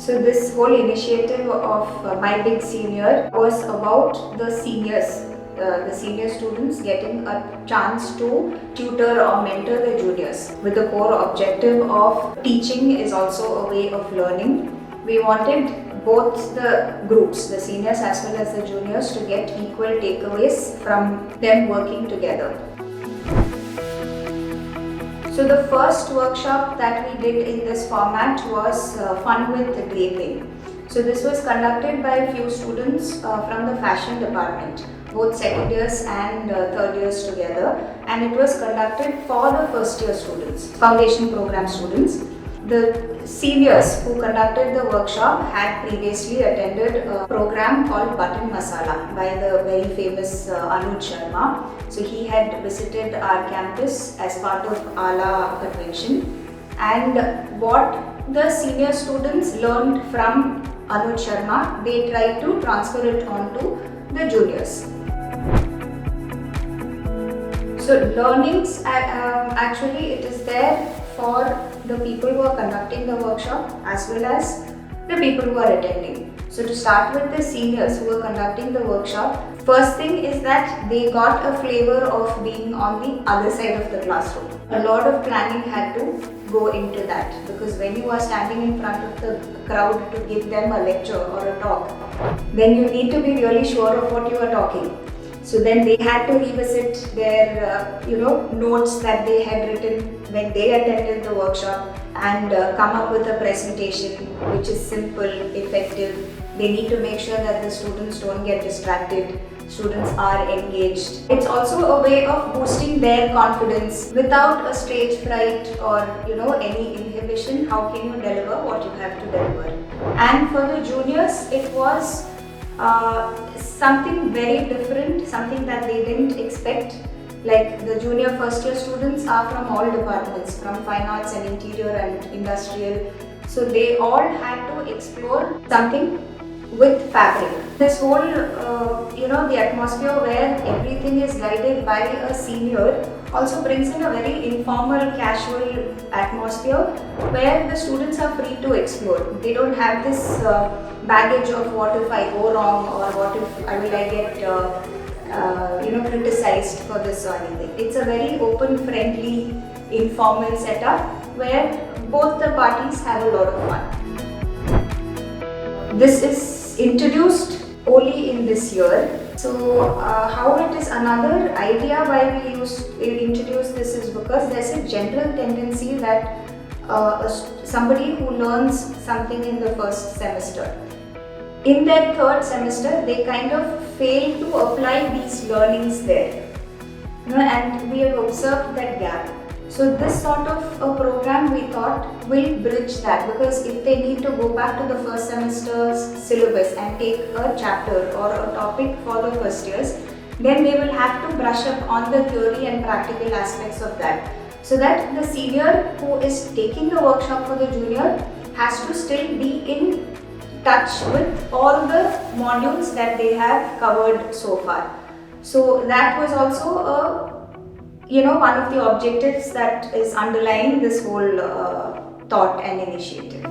So this whole initiative of My Big Senior was about the seniors, the senior students getting a chance to tutor or mentor the juniors, with the core objective of teaching is also a way of learning. We wanted both the groups, the seniors as well as the juniors, to get equal takeaways from them working together. So the first workshop that we did in this format was Fun with Draping. So this was conducted by a few students from the fashion department, both second years and third years together, and it was conducted for the first year students, foundation program students. The seniors who conducted the workshop had previously attended a program called Button Masala by the very famous Anuj Sharma. So he had visited our campus as part of ALA convention, and what the senior students learned from Anuj Sharma, they tried to transfer it on to the juniors. So learnings, actually it is there for the people who are conducting the workshop as well as the people who are attending. So to start with, the seniors who are conducting the workshop, first thing is that they got a flavor of being on the other side of the classroom. A lot of planning had to go into that, because when you are standing in front of the crowd to give them a lecture or a talk, then you need to be really sure of what you are talking. So then they had to revisit their notes that they had written when they attended the workshop and come up with a presentation which is simple, effective. They need to make sure that the students don't get distracted, students are engaged. It's also a way of boosting their confidence without a stage fright or any inhibition. How can you deliver what you have to deliver? And for the juniors, it was something very different, something that they didn't expect. Like the junior first year students are from all departments, from fine arts and interior and industrial. So they all had to explore something with fabric. This whole, the atmosphere where everything is guided by a senior also brings in a very informal, casual atmosphere where the students are free to explore. They don't have this baggage of what if I go wrong, or what if I get criticized for this or anything. It's a very open, friendly, informal setup where both the parties have a lot of fun. This is introduced only in this year. So how it is, another idea why we introduce this is because there's a general tendency that somebody who learns something in the first semester, in their third semester, they kind of fail to apply these learnings there, and we have observed that gap. So this sort of a program, we thought, will bridge that, because if they need to go back to the first semester's syllabus and take a chapter or a topic for the first years, then they will have to brush up on the theory and practical aspects of that, so that the senior who is taking the workshop for the junior has to still be in touch with all the modules that they have covered so far. So that was also one of the objectives that is underlying this whole thought and initiative.